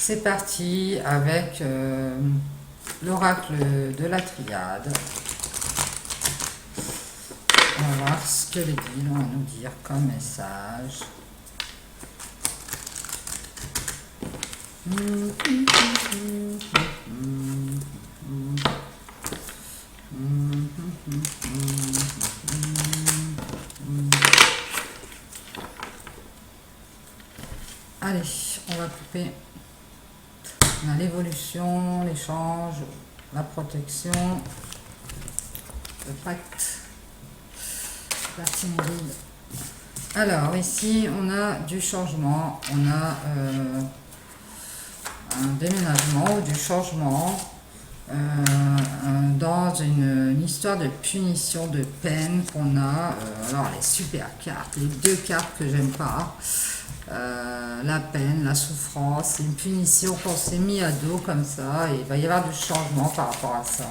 C'est parti avec l'oracle de la triade. On va voir ce que les guides vont nous dire comme message. Allez, on va couper. On a l'évolution, l'échange, la protection, le pacte. Alors ici on a du changement, on a un déménagement ou du changement dans une histoire de punition, de peine qu'on a. Alors les super cartes, les deux cartes que j'aime pas. La peine, la souffrance, une punition qu'on s'est mis à dos comme ça, et il va y avoir du changement par rapport à ça.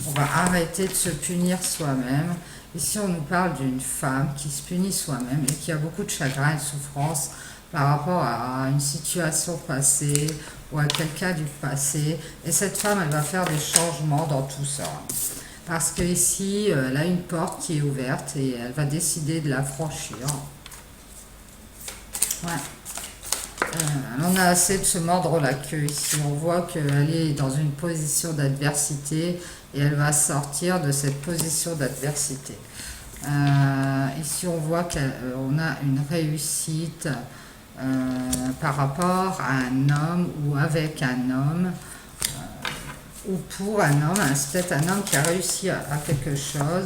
On va arrêter de se punir soi-même. Ici, on nous parle d'une femme qui se punit soi-même et qui a beaucoup de chagrin et de souffrance par rapport à une situation passée ou à quelqu'un du passé. Et cette femme, elle va faire des changements dans tout ça. Parce que ici, elle a une porte qui est ouverte et elle va décider de la franchir. Ouais. Elle en a assez de se mordre la queue ici. On voit qu'elle est dans une position d'adversité et elle va sortir de cette position d'adversité. Ici, on voit qu'on a une réussite par rapport à un homme ou avec un homme ou pour un homme. C'est peut-être un homme qui a réussi à quelque chose.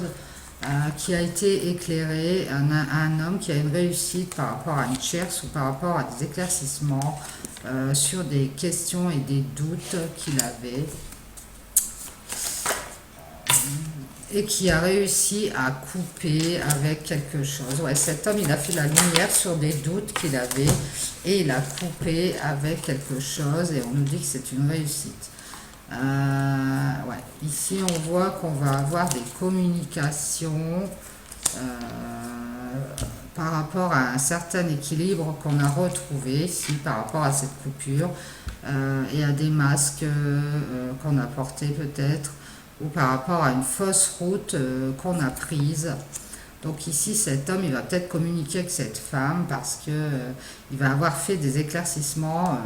Qui a été éclairé, un homme qui a une réussite par rapport à une tierce ou par rapport à des éclaircissements sur des questions et des doutes qu'il avait et qui a réussi à couper avec quelque chose. Ouais, cet homme, il a fait la lumière sur des doutes qu'il avait et il a coupé avec quelque chose et on nous dit que c'est une réussite. Ouais. Ici on voit qu'on va avoir des communications par rapport à un certain équilibre qu'on a retrouvé ici par rapport à cette coupure et à des masques qu'on a portés peut-être ou par rapport à une fausse route qu'on a prise. Donc ici cet homme il va peut-être communiquer avec cette femme parce que il va avoir fait des éclaircissements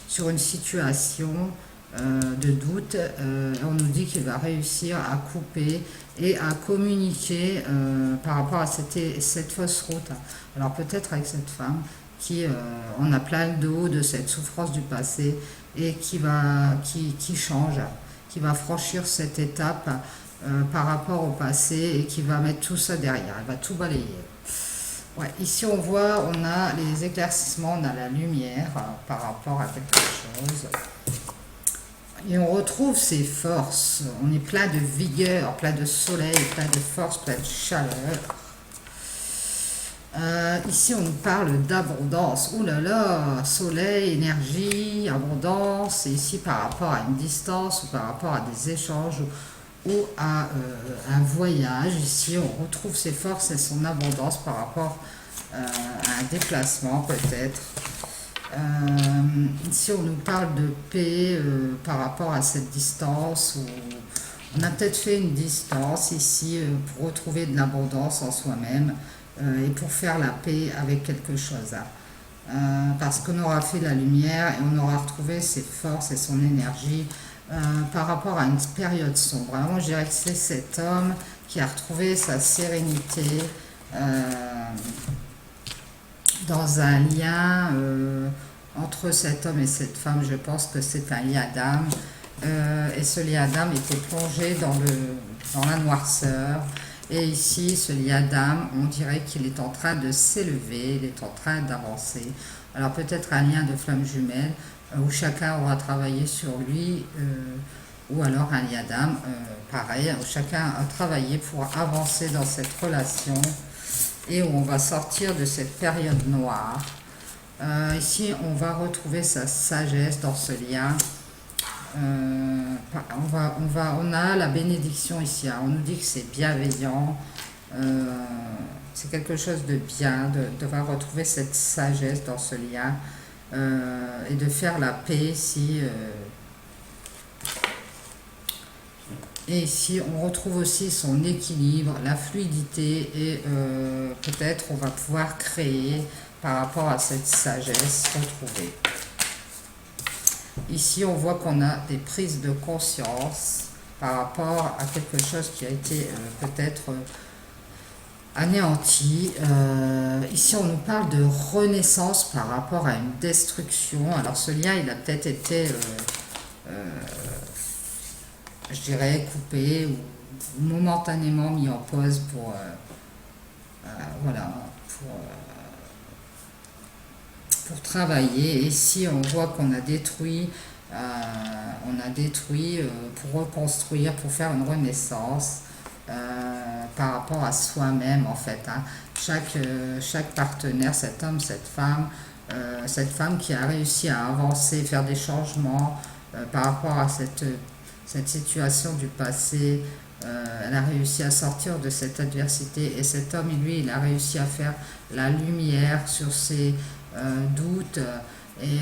sur une situation de doute. On nous dit qu'il va réussir à couper et à communiquer par rapport à cette fausse route. Alors peut-être avec cette femme qui en a plein le dos de cette souffrance du passé et qui change, qui va franchir cette étape par rapport au passé et qui va mettre tout ça derrière, elle va tout balayer. Ouais, ici on voit, on a les éclaircissements, on a la lumière par rapport à quelque chose. Et on retrouve ses forces, on est plein de vigueur, plein de soleil, plein de force, plein de chaleur. Ici on nous parle d'abondance, ouh là là, soleil, énergie, abondance, et ici par rapport à une distance ou par rapport à des échanges ou à un voyage, ici on retrouve ses forces et son abondance par rapport à un déplacement peut-être. Ici on nous parle de paix par rapport à cette distance, où on a peut-être fait une distance ici pour retrouver de l'abondance en soi-même et pour faire la paix avec quelque chose. Parce qu'on aura fait la lumière et on aura retrouvé ses forces et son énergie par rapport à une période sombre. Alors moi je dirais que c'est cet homme qui a retrouvé sa sérénité dans un lien entre cet homme et cette femme. Je pense que c'est un lien d'âme et ce lien d'âme était plongé dans la noirceur et ici ce lien d'âme on dirait qu'il est en train de s'élever, il est en train d'avancer. Alors peut-être un lien de flamme jumelle où chacun aura travaillé sur lui ou alors un lien d'âme pareil où chacun a travaillé pour avancer dans cette relation et où on va sortir de cette période noire. Ici, on va retrouver sa sagesse dans ce lien. On a la bénédiction ici. On nous dit que c'est bienveillant. C'est quelque chose de bien, de devoir retrouver cette sagesse dans ce lien. et de faire la paix ici. Et ici, on retrouve aussi son équilibre, la fluidité et peut-être on va pouvoir créer par rapport à cette sagesse retrouvée. Ici, on voit qu'on a des prises de conscience par rapport à quelque chose qui a été peut-être anéanti. Ici, on nous parle de renaissance par rapport à une destruction. Alors, ce lien, il a peut-être été, je dirais, coupé ou momentanément mis en pause pour, voilà, pour travailler. Et ici, on voit qu'on a détruit, pour reconstruire, pour faire une renaissance. Par rapport à soi-même en fait, hein. Chaque partenaire, cet homme, cette femme qui a réussi à avancer, faire des changements par rapport à cette situation du passé, elle a réussi à sortir de cette adversité, et cet homme, lui, il a réussi à faire la lumière sur ses doutes et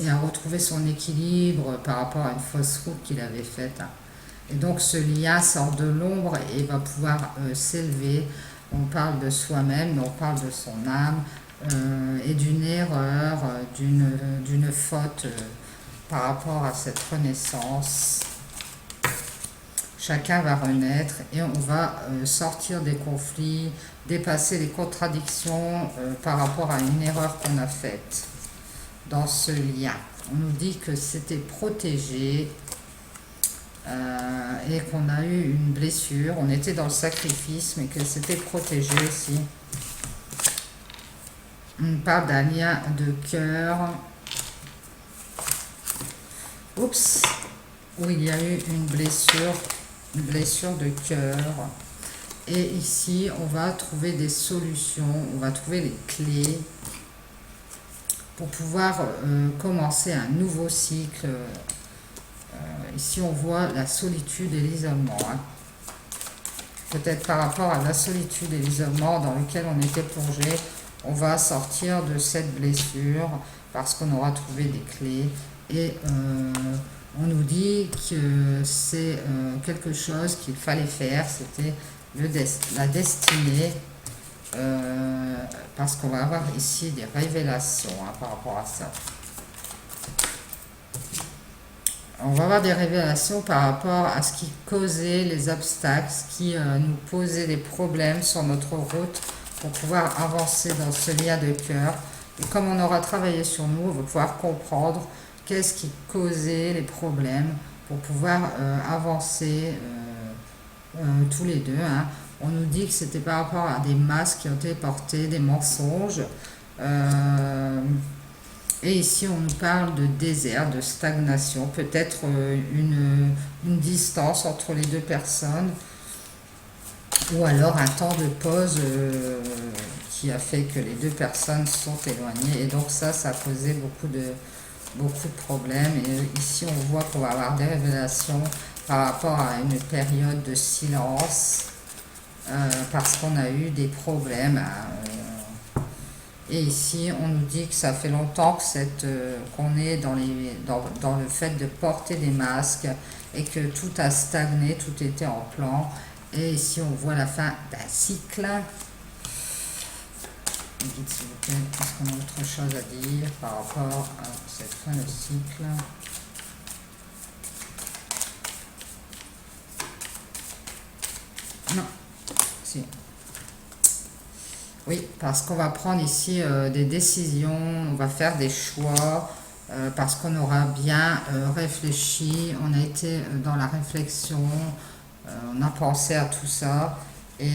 à retrouver son équilibre par rapport à une fausse route qu'il avait faite, hein. Et donc ce lien sort de l'ombre et va pouvoir s'élever. On parle de soi-même, mais on parle de son âme et d'une erreur, d'une faute par rapport à cette renaissance. Chacun va renaître et on va sortir des conflits, dépasser les contradictions par rapport à une erreur qu'on a faite dans ce lien. On nous dit que c'était protégé. Et qu'on a eu une blessure, on était dans le sacrifice, mais que c'était protégé aussi. On parle d'un lien de cœur. Oups, où il y a eu une blessure de cœur. Et ici, on va trouver des solutions, on va trouver les clés pour pouvoir commencer un nouveau cycle. Ici, on voit la solitude et l'isolement. Hein. Peut-être par rapport à la solitude et l'isolement dans lequel on était plongé, on va sortir de cette blessure parce qu'on aura trouvé des clés. Et on nous dit que c'est quelque chose qu'il fallait faire, c'était la destinée, parce qu'on va avoir ici des révélations par rapport à ça. On va avoir des révélations par rapport à ce qui causait les obstacles, ce qui nous posait des problèmes sur notre route pour pouvoir avancer dans ce lien de cœur. Et comme on aura travaillé sur nous, on va pouvoir comprendre qu'est-ce qui causait les problèmes pour pouvoir avancer tous les deux. Hein. On nous dit que c'était par rapport à des masques qui ont été portés, des mensonges. Et ici, on nous parle de désert, de stagnation, peut-être une distance entre les deux personnes, ou alors un temps de pause qui a fait que les deux personnes sont éloignées. Et donc ça a causé beaucoup de problèmes. Et ici, on voit qu'on va avoir des révélations par rapport à une période de silence, parce qu'on a eu des problèmes. Et ici, on nous dit que ça fait longtemps qu'on est dans le fait de porter des masques et que tout a stagné, tout était en plan. Et ici, on voit la fin d'un cycle. Dites s'il vous plaît, est-ce qu'on a autre chose à dire par rapport à cette fin de cycle? Non, si. Oui, parce qu'on va prendre ici des décisions, on va faire des choix, parce qu'on aura bien réfléchi, on a été dans la réflexion, on a pensé à tout ça. Et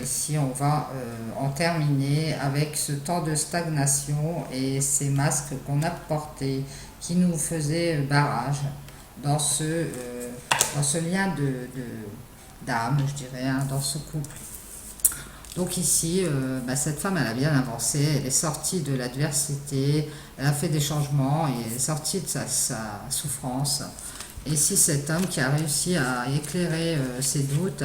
ici, on va en terminer avec ce temps de stagnation et ces masques qu'on a portés qui nous faisaient barrage dans ce lien d'âme, je dirais, hein, dans ce couple. Donc ici, cette femme, elle a bien avancé, elle est sortie de l'adversité, elle a fait des changements et elle est sortie de sa souffrance. Et ici, cet homme qui a réussi à éclairer ses doutes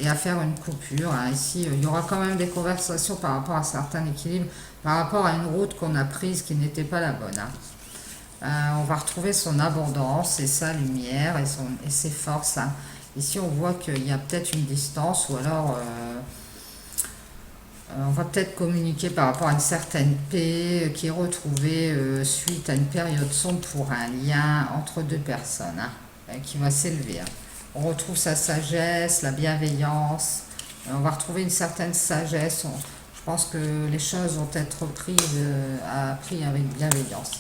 et à faire une coupure. Hein. Ici, il y aura quand même des conversations par rapport à certains équilibres, par rapport à une route qu'on a prise qui n'était pas la bonne. Hein. On va retrouver son abondance et sa lumière et ses forces. Hein. Ici, on voit qu'il y a peut-être une distance ou alors on va peut-être communiquer par rapport à une certaine paix qui est retrouvée suite à une période sombre pour un lien entre deux personnes qui va s'élever. Hein. On retrouve sa sagesse, la bienveillance. On va retrouver une certaine sagesse. Je pense que les choses vont être prises avec bienveillance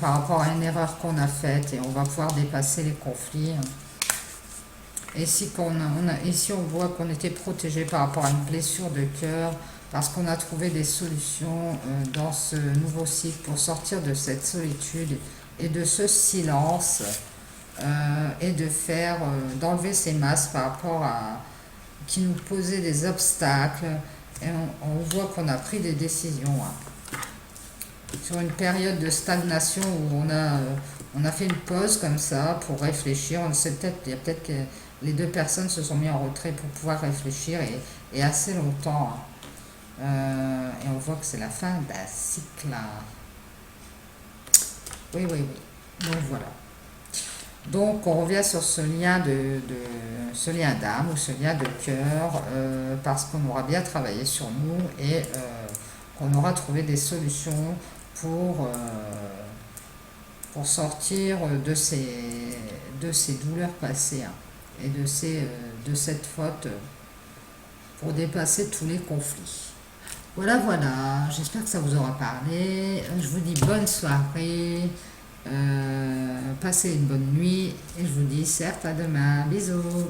par rapport à une erreur qu'on a faite et on va pouvoir dépasser les conflits. Et ici, on voit qu'on était protégé par rapport à une blessure de cœur parce qu'on a trouvé des solutions dans ce nouveau cycle pour sortir de cette solitude et de ce silence et d'enlever ces masques par rapport à qui nous posaient des obstacles. Et on voit qu'on a pris des décisions. Hein. Sur une période de stagnation où on a fait une pause comme ça pour réfléchir. Il y a peut-être que les deux personnes se sont mis en retrait pour pouvoir réfléchir et assez longtemps. Et on voit que c'est la fin d'un cycle. Oui, oui, oui. Donc voilà. Donc on revient sur ce lien ce lien d'âme ou ce lien de cœur parce qu'on aura bien travaillé sur nous et qu'on aura trouvé des solutions pour sortir de ces douleurs passées et de cette faute pour dépasser tous les conflits. Voilà, voilà, j'espère que ça vous aura parlé. Je vous dis bonne soirée, passez une bonne nuit et je vous dis certes à demain. Bisous.